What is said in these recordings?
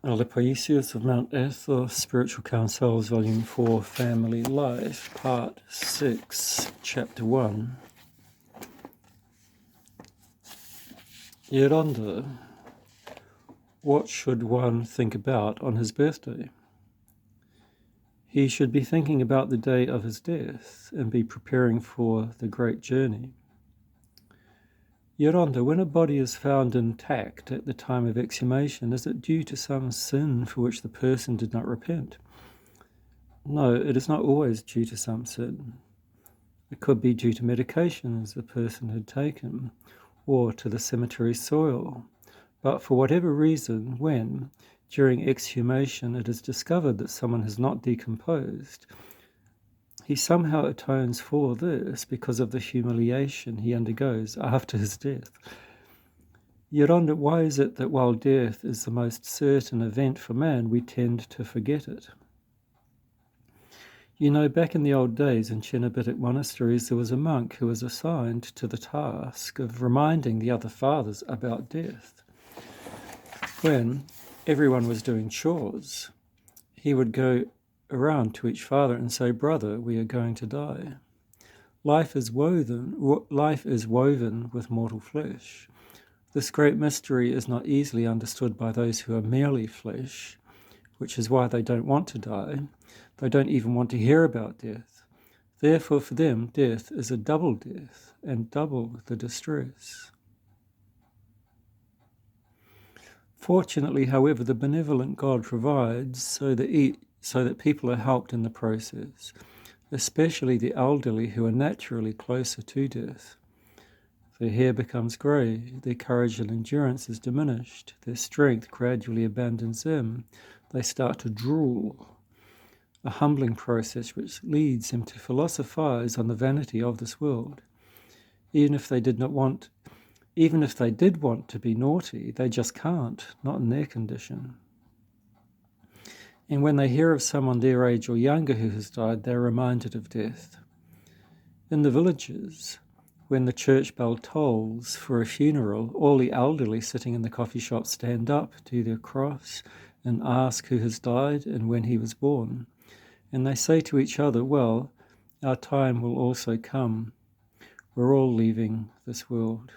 The Paisios of Mount Athos, Spiritual Counsels, Volume 4, Family Life, Part 6, Chapter 1. Yeronda, what should one think about on his birthday? He should be thinking about the day of his death and be preparing for the great journey. Yeronda, when a body is found intact at the time of exhumation, is it due to some sin for which the person did not repent? No, it is not always due to some sin. It could be due to medications the person had taken, or to the cemetery soil. But for whatever reason, when, during exhumation, it is discovered that someone has not decomposed, he somehow atones for this because of the humiliation he undergoes after his death. Yeronda, why is it that while death is the most certain event for man, we tend to forget it? You know, back in the old days in Cenobitic monasteries, there was a monk who was assigned to the task of reminding the other fathers about death. When everyone was doing chores, he would go around to each father and say, "Brother, we are going to die. Life is woven with mortal flesh. This great mystery is not easily understood by those who are merely flesh, which is why they don't want to die. They don't even want to hear about death. Therefore, for them, death is a double death and double the distress." Fortunately, however, the benevolent God provides so that people are helped in the process, especially the elderly who are naturally closer to death. Their hair becomes grey, their courage and endurance is diminished, their strength gradually abandons them, they start to drool, a humbling process which leads them to philosophize on the vanity of this world. Even if they did want to be naughty, they just can't, not in their condition. And when they hear of someone their age or younger who has died, they're reminded of death. In the villages, when the church bell tolls for a funeral, all the elderly sitting in the coffee shop stand up, do their cross, and ask who has died and when he was born. And they say to each other, well, our time will also come. We're all leaving this world.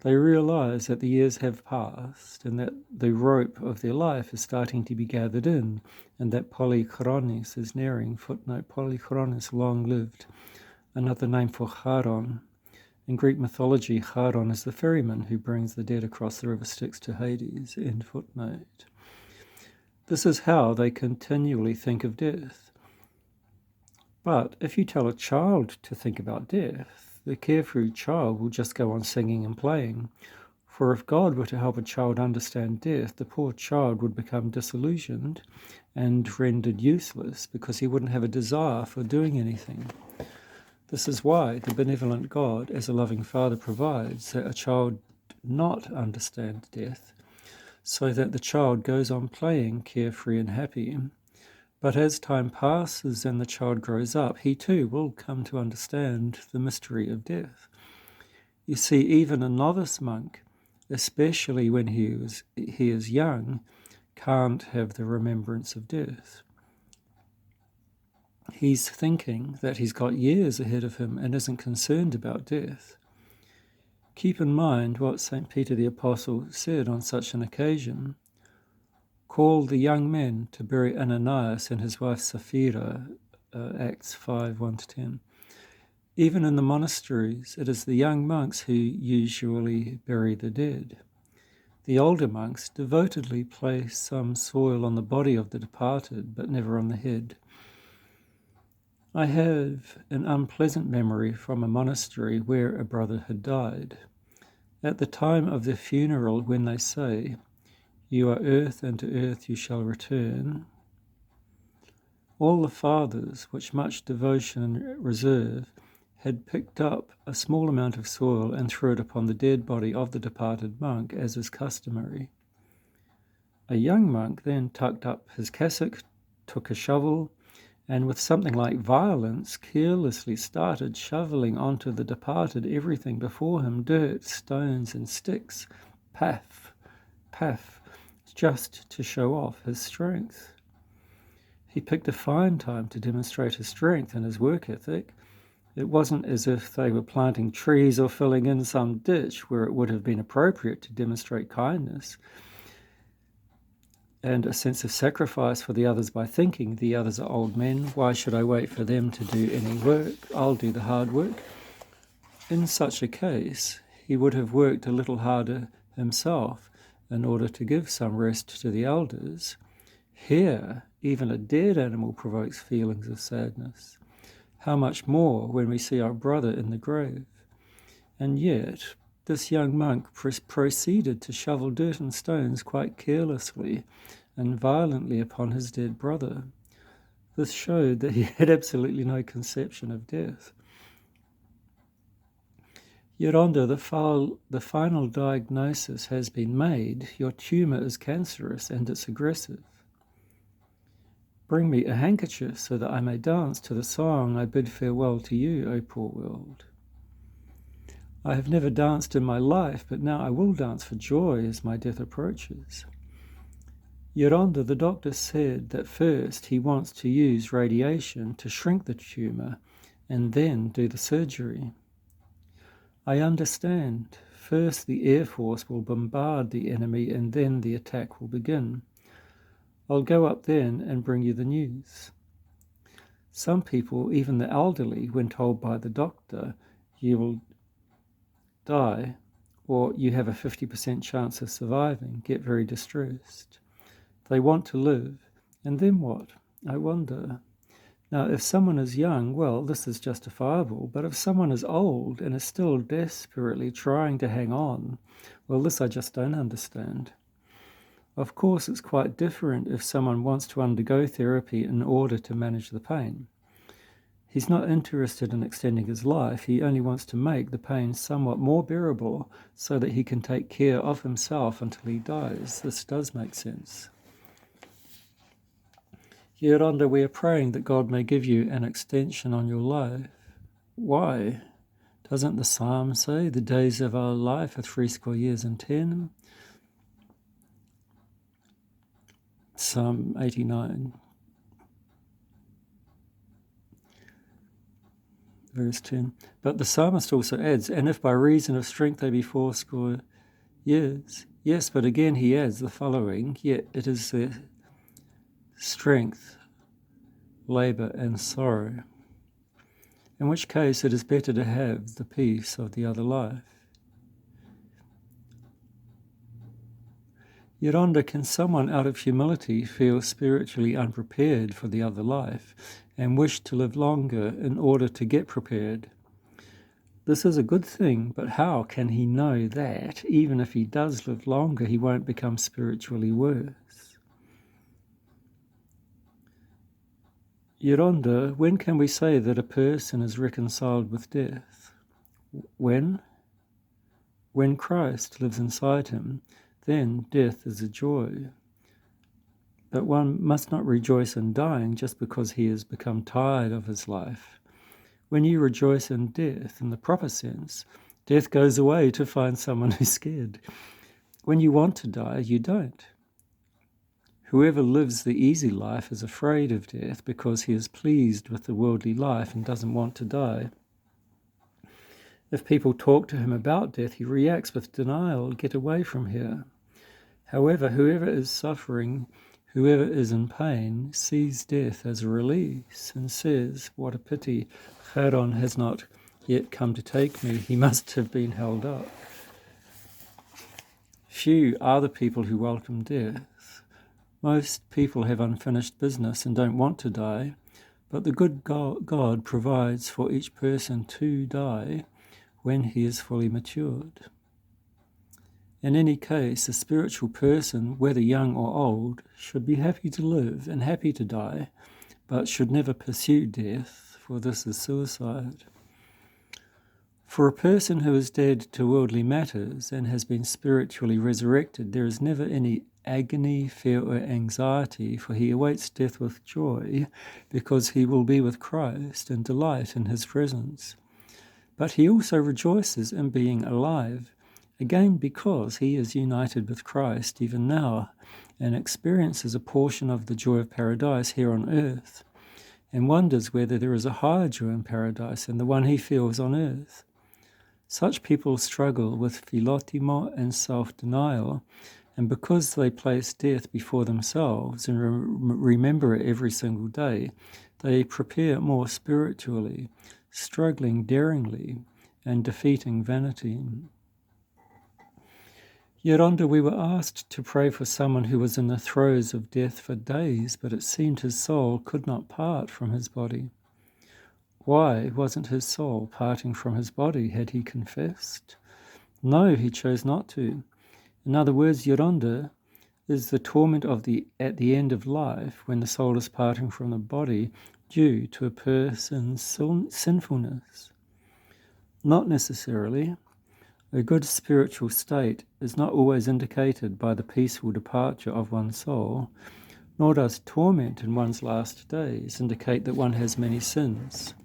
They realize that the years have passed and that the rope of their life is starting to be gathered in, and that polychronis is nearing. Footnote, polychronis, long-lived, another name for Charon. In Greek mythology, Charon is the ferryman who brings the dead across the river Styx to Hades. End footnote. This is how they continually think of death. But if you tell a child to think about death, the carefree child will just go on singing and playing. For if God were to help a child understand death, the poor child would become disillusioned and rendered useless because he wouldn't have a desire for doing anything. This is why the benevolent God, as a loving father, provides that a child not understand death, so that the child goes on playing carefree and happy. But as time passes and the child grows up, he too will come to understand the mystery of death. You see, even a novice monk, especially when he is young, can't have the remembrance of death. He's thinking that he's got years ahead of him and isn't concerned about death. Keep in mind what St. Peter the Apostle said on such an occasion. Call the young men to bury Ananias and his wife Sapphira, Acts 5, 1-10. Even in the monasteries, it is the young monks who usually bury the dead. The older monks devotedly place some soil on the body of the departed, but never on the head. I have an unpleasant memory from a monastery where a brother had died. At the time of the funeral, when they say, "You are earth, and to earth you shall return," all the fathers, with much devotion and reserve, had picked up a small amount of soil and threw it upon the dead body of the departed monk, as is customary. A young monk then tucked up his cassock, took a shovel, and with something like violence carelessly started shoveling onto the departed everything before him, dirt, stones, and sticks. Paff, paff. just to show off his strength. He picked a fine time to demonstrate his strength and his work ethic. It wasn't as if they were planting trees or filling in some ditch where it would have been appropriate to demonstrate kindness and a sense of sacrifice for the others by thinking the others are old men. Why should I wait for them to do any work? I'll do the hard work. In such a case, he would have worked a little harder himself in order to give some rest to the elders. Here, even a dead animal provokes feelings of sadness. How much more when we see our brother in the grave? And yet, this young monk proceeded to shovel dirt and stones quite carelessly and violently upon his dead brother. This showed that he had absolutely no conception of death. Yoronda, the final diagnosis has been made. Your tumour is cancerous and it's aggressive. Bring me a handkerchief so that I may dance to the song I bid farewell to you, O poor world. I have never danced in my life, but now I will dance for joy as my death approaches. Yoronda, the doctor said that first he wants to use radiation to shrink the tumour and then do the surgery. I understand. First the Air Force will bombard the enemy and then the attack will begin. I'll go up then and bring you the news. Some people, even the elderly, when told by the doctor you will die or you have a 50% chance of surviving, get very distressed. They want to live, and then what? I wonder. Now, if someone is young, well, this is justifiable, but if someone is old and is still desperately trying to hang on, well, this I just don't understand. Of course, it's quite different if someone wants to undergo therapy in order to manage the pain. He's not interested in extending his life, he only wants to make the pain somewhat more bearable so that he can take care of himself until he dies. This does make sense. Yoronda, we are praying that God may give you an extension on your life. Why? Doesn't the psalm say, the days of our life are 80 years and 10? Psalm 89, verse 10. But the psalmist also adds, and if by reason of strength they be 80 years. Yes, but again he adds the following, yet it is their strength, labour and sorrow. In which case it is better to have the peace of the other life. Yoronda, can someone out of humility feel spiritually unprepared for the other life and wish to live longer in order to get prepared? This is a good thing, but how can he know that even if he does live longer, he won't become spiritually worse? Yoronda, when can we say that a person is reconciled with death? When? When Christ lives inside him, then death is a joy. But one must not rejoice in dying just because he has become tired of his life. When you rejoice in death, in the proper sense, death goes away to find someone who's scared. When you want to die, you don't. Whoever lives the easy life is afraid of death because he is pleased with the worldly life and doesn't want to die. If people talk to him about death, he reacts with denial, get away from here. However, whoever is suffering, whoever is in pain, sees death as a release and says, what a pity, Charon has not yet come to take me, he must have been held up. Few are the people who welcome death. Most people have unfinished business and don't want to die, but the good God provides for each person to die when he is fully matured. In any case, a spiritual person, whether young or old, should be happy to live and happy to die, but should never pursue death, for this is suicide. For a person who is dead to worldly matters and has been spiritually resurrected, there is never any agony, fear, or anxiety, for he awaits death with joy, because he will be with Christ and delight in his presence. But he also rejoices in being alive, again because he is united with Christ even now and experiences a portion of the joy of paradise here on earth, and wonders whether there is a higher joy in paradise than the one he feels on earth. Such people struggle with philotimo and self-denial, and because they place death before themselves and remember it every single day, they prepare more spiritually, struggling daringly and defeating vanity. Yolanda, we were asked to pray for someone who was in the throes of death for days, but it seemed his soul could not part from his body. Why wasn't his soul parting from his body? Had he confessed? No, he chose not to. In other words, Yolanda, is the torment at the end of life when the soul is parting from the body due to a person's sinfulness? Not necessarily. A good spiritual state is not always indicated by the peaceful departure of one's soul, nor does torment in one's last days indicate that one has many sins.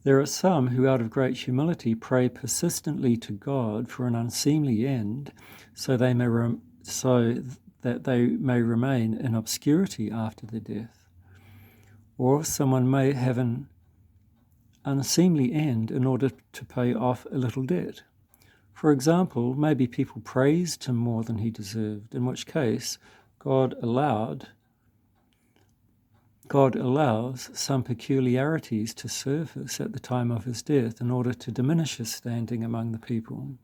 There are some who, out of great humility, pray persistently to God for an unseemly end, so that they may remain in obscurity after their death. Or someone may have an unseemly end in order to pay off a little debt. For example, maybe people praised him more than he deserved, in which case God allows some peculiarities to surface at the time of his death in order to diminish his standing among the people.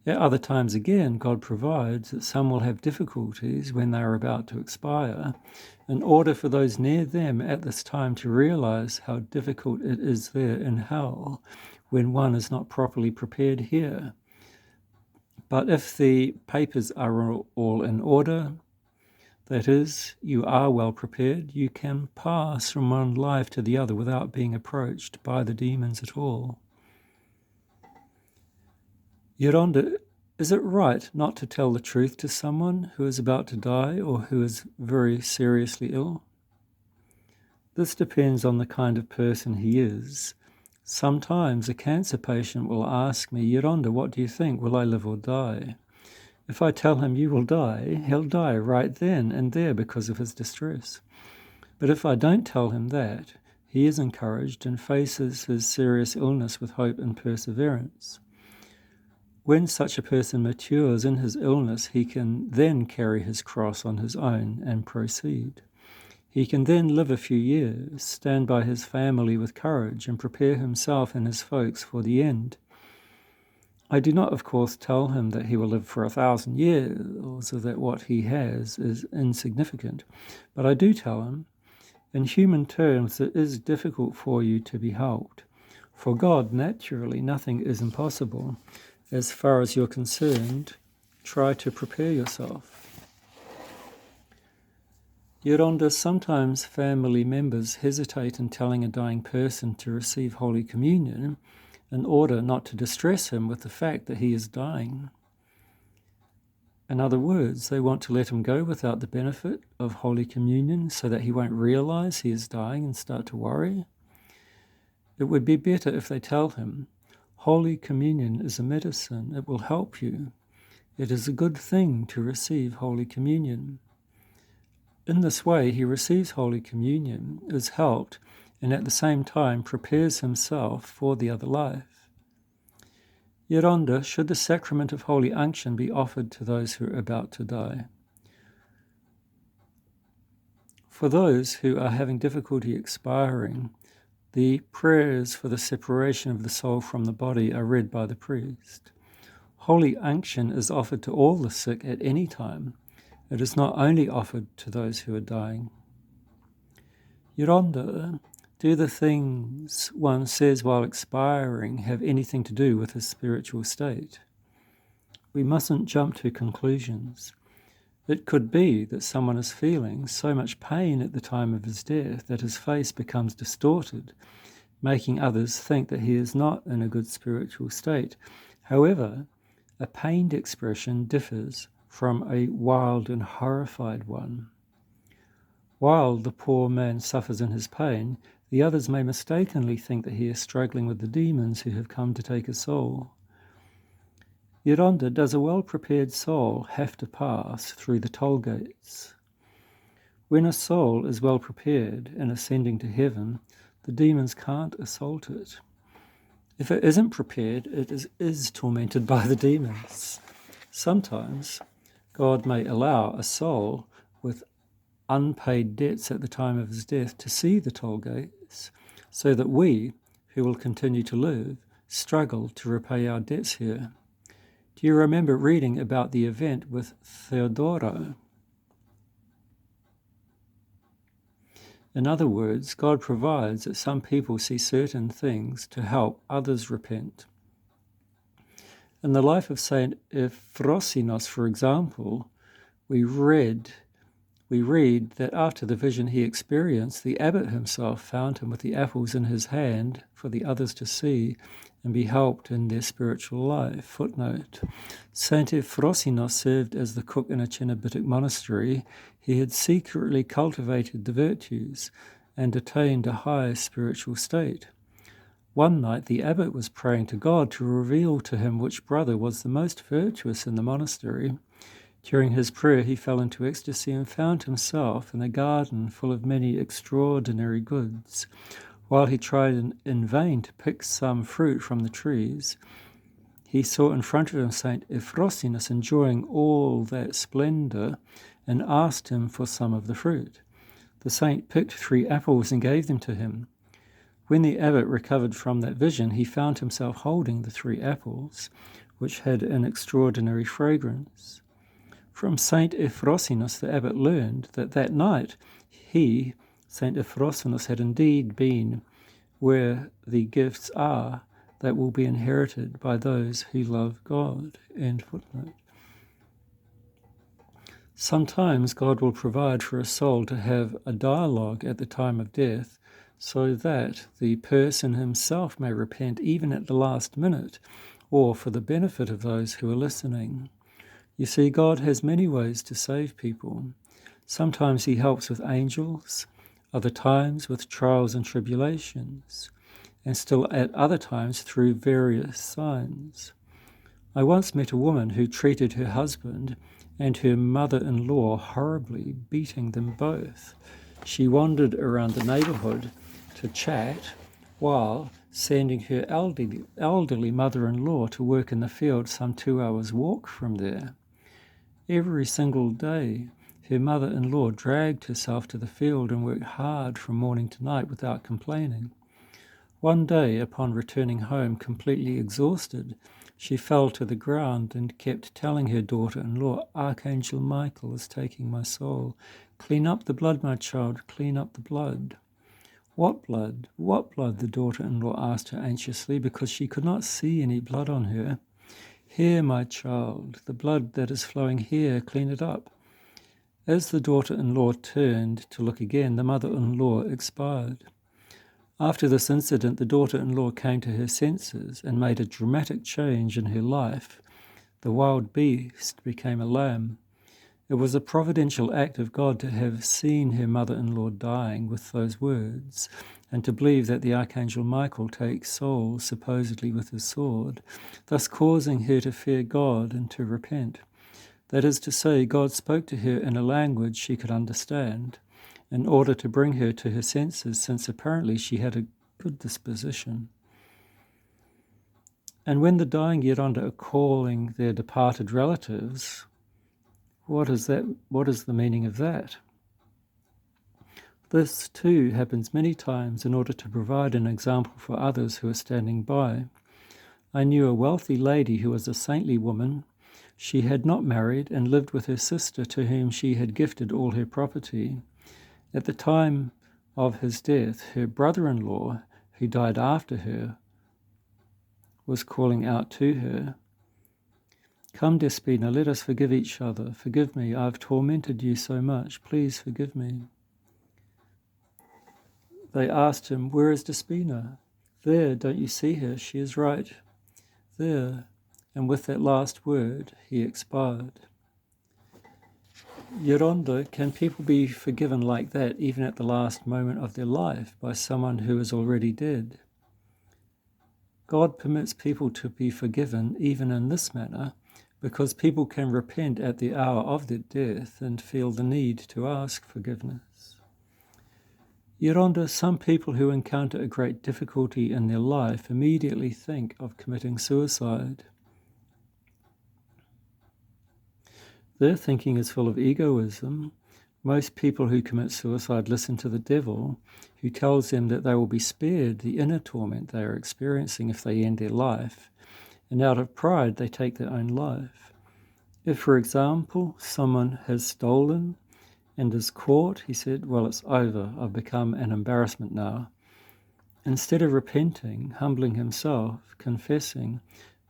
At other times again, God provides that some will have difficulties when they are about to expire, in order for those near them at this time to realize how difficult it is there in hell when one is not properly prepared here. But if the papers are all in order, that is, you are well prepared, you can pass from one life to the other without being approached by the demons at all. Yolanda, is it right not to tell the truth to someone who is about to die or who is very seriously ill? This depends on the kind of person he is. Sometimes a cancer patient will ask me, Yolanda, what do you think? Will I live or die? If I tell him you will die, he'll die right then and there because of his distress. But if I don't tell him that, he is encouraged and faces his serious illness with hope and perseverance. When such a person matures in his illness, he can then carry his cross on his own and proceed. He can then live a few years, stand by his family with courage, and prepare himself and his folks for the end. I do not, of course, tell him that he will live for 1,000 years, or that what he has is insignificant, but I do tell him, in human terms, it is difficult for you to be helped. For God, naturally, nothing is impossible. As far as you're concerned, try to prepare yourself. Yolanda, sometimes family members hesitate in telling a dying person to receive Holy Communion in order not to distress him with the fact that he is dying. In other words, they want to let him go without the benefit of Holy Communion so that he won't realize he is dying and start to worry. It would be better if they tell him, Holy Communion is a medicine. It will help you. It is a good thing to receive Holy Communion. In this way, he receives Holy Communion, is helped, and at the same time prepares himself for the other life. Yolanda, should the sacrament of Holy Unction be offered to those who are about to die? For those who are having difficulty expiring, the prayers for the separation of the soul from the body are read by the priest. Holy Unction is offered to all the sick at any time. It is not only offered to those who are dying. Yolanda, do the things one says while expiring have anything to do with his spiritual state? We mustn't jump to conclusions. It could be that someone is feeling so much pain at the time of his death that his face becomes distorted, making others think that he is not in a good spiritual state. However, a pained expression differs from a wild and horrified one. While the poor man suffers in his pain, The others may mistakenly think that he is struggling with the demons who have come to take his soul. Yeronda, does a well-prepared soul have to pass through the toll gates? When a soul is well prepared and ascending to heaven, the demons can't assault it. If it isn't prepared, it is tormented by the demons. Sometimes God may allow a soul with unpaid debts at the time of his death to see the toll gates, so that we, who will continue to live, struggle to repay our debts here. Do you remember reading about the event with Theodoro? In other words, God provides that some people see certain things to help others repent. In the life of Saint Euphrosinos, for example, we read that after the vision he experienced, the abbot himself found him with the apples in his hand for the others to see and be helped in their spiritual life. Footnote: Saint Euphrosinos served as the cook in a Cenobitic monastery. He had secretly cultivated the virtues and attained a high spiritual state. One night the abbot was praying to God to reveal to him which brother was the most virtuous in the monastery. During his prayer he fell into ecstasy and found himself in a garden full of many extraordinary goods. While he tried in vain to pick some fruit from the trees, he saw in front of him Saint Euphrosinos enjoying all that splendor and asked him for some of the fruit. The saint picked 3 apples and gave them to him. When the abbot recovered from that vision, he found himself holding the 3 apples, which had an extraordinary fragrance. From Saint Euphrosinos the abbot learned that night he, Saint Euphrosinos, had indeed been where the gifts are that will be inherited by those who love God. End footnote. Sometimes God will provide for a soul to have a dialogue at the time of death, so that the person himself may repent even at the last minute, or for the benefit of those who are listening. You see, God has many ways to save people. Sometimes he helps with angels, other times with trials and tribulations, and still at other times through various signs. I once met a woman who treated her husband and her mother-in-law horribly, beating them both. She wandered around the neighborhood to chat while sending her elderly mother-in-law to work in the field some 2 hours' walk from there. Every single day, her mother-in-law dragged herself to the field and worked hard from morning to night without complaining. One day, upon returning home completely exhausted, she fell to the ground and kept telling her daughter-in-law, "Archangel Michael is taking my soul. Clean up the blood, my child, clean up the blood." "What blood? What blood?" the daughter-in-law asked her anxiously, because she could not see any blood on her. "Here, my child, the blood that is flowing here, clean it up." As the daughter-in-law turned to look again, the mother-in-law expired. After this incident, the daughter-in-law came to her senses and made a dramatic change in her life. The wild beast became a lamb. It was a providential act of God to have seen her mother-in-law dying with those words, and to believe that the Archangel Michael takes souls supposedly with his sword, thus causing her to fear God and to repent. That is to say, God spoke to her in a language she could understand, in order to bring her to her senses, since apparently she had a good disposition. And when the dying Yeronda are calling their departed relatives, what is the meaning of that? This, too, happens many times in order to provide an example for others who are standing by. I knew a wealthy lady who was a saintly woman. She had not married and lived with her sister, to whom she had gifted all her property. At the time of his death, her brother-in-law, who died after her, was calling out to her, "Come, Despina, let us forgive each other. Forgive me, I've tormented you so much. Please forgive me." They asked him, "Where is Despina?" "There, don't you see her? She is right there." And with that last word, he expired. Yoronda, can people be forgiven like that even at the last moment of their life by someone who is already dead? God permits people to be forgiven even in this manner because people can repent at the hour of their death and feel the need to ask forgiveness. Yoronda, some people who encounter a great difficulty in their life immediately think of committing suicide. Their thinking is full of egoism. Most people who commit suicide listen to the devil, who tells them that they will be spared the inner torment they are experiencing if they end their life, and out of pride they take their own life. If, for example, someone has stolen and is caught, he said, well, it's over, I've become an embarrassment now. Instead of repenting, humbling himself, confessing,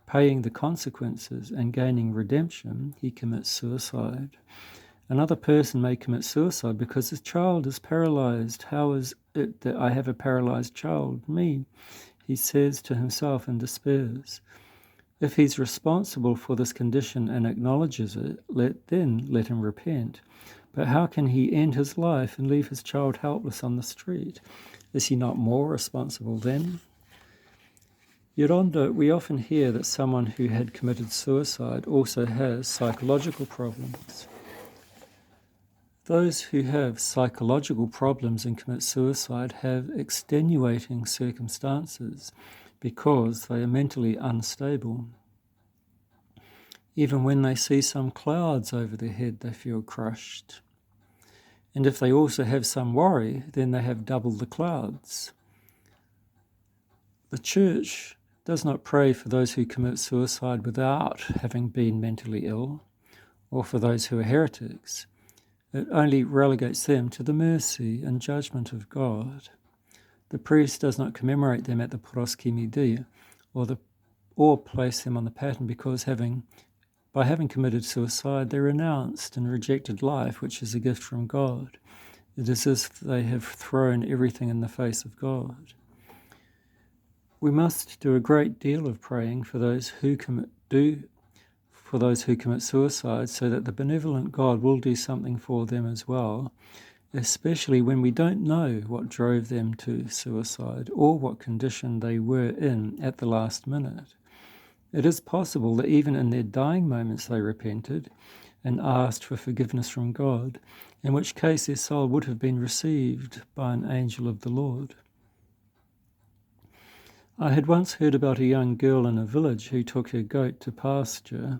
paying the consequences and gaining redemption, he commits suicide. Another person may commit suicide because his child is paralyzed. How is it that I have a paralyzed child? Me, he says to himself and despairs. If he's responsible for this condition and acknowledges it, let him repent. But how can he end his life and leave his child helpless on the street? Is he not more responsible then? Yoronda, we often hear that someone who had committed suicide also has psychological problems. Those who have psychological problems and commit suicide have extenuating circumstances because they are mentally unstable. Even when they see some clouds over their head, they feel crushed. And if they also have some worry, then they have double the clouds. The church does not pray for those who commit suicide without having been mentally ill, or for those who are heretics. It only relegates them to the mercy and judgment of God. The priest does not commemorate them at the proskimidi or place them on the pattern because by having committed suicide, they renounced and rejected life, which is a gift from God. It is as if they have thrown everything in the face of God. We must do a great deal of praying for those who commit suicide so that the benevolent God will do something for them as well, especially when we don't know what drove them to suicide or what condition they were in at the last minute. It is possible that even in their dying moments they repented and asked for forgiveness from God, in which case their soul would have been received by an angel of the Lord. I had once heard about a young girl in a village who took her goat to pasture.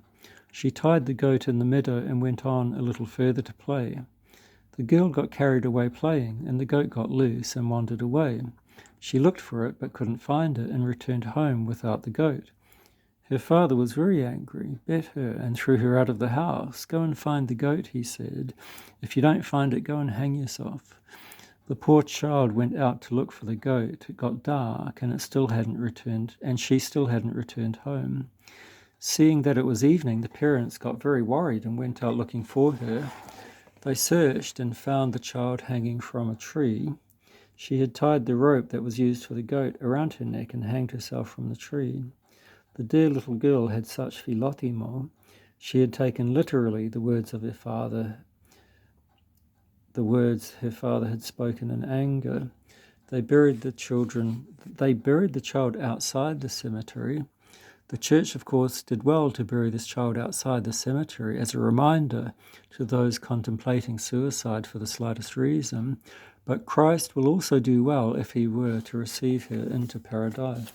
She tied the goat in the meadow and went on a little further to play. The girl got carried away playing, and the goat got loose and wandered away. She looked for it but couldn't find it and returned home without the goat. Her father was very angry, bet her, and threw her out of the house. Go and find the goat, he said. If you don't find it, go and hang yourself. The poor child went out to look for the goat. It got dark, and she still hadn't returned home. Seeing that it was evening, the parents got very worried and went out looking for her. They searched and found the child hanging from a tree. She had tied the rope that was used for the goat around her neck and hanged herself from the tree. The dear little girl had such philotimo. She had taken literally the words her father had spoken in anger. They buried the child outside the cemetery. The church, of course, did well to bury this child outside the cemetery as a reminder to those contemplating suicide for the slightest reason, but Christ will also do well if he were to receive her into paradise.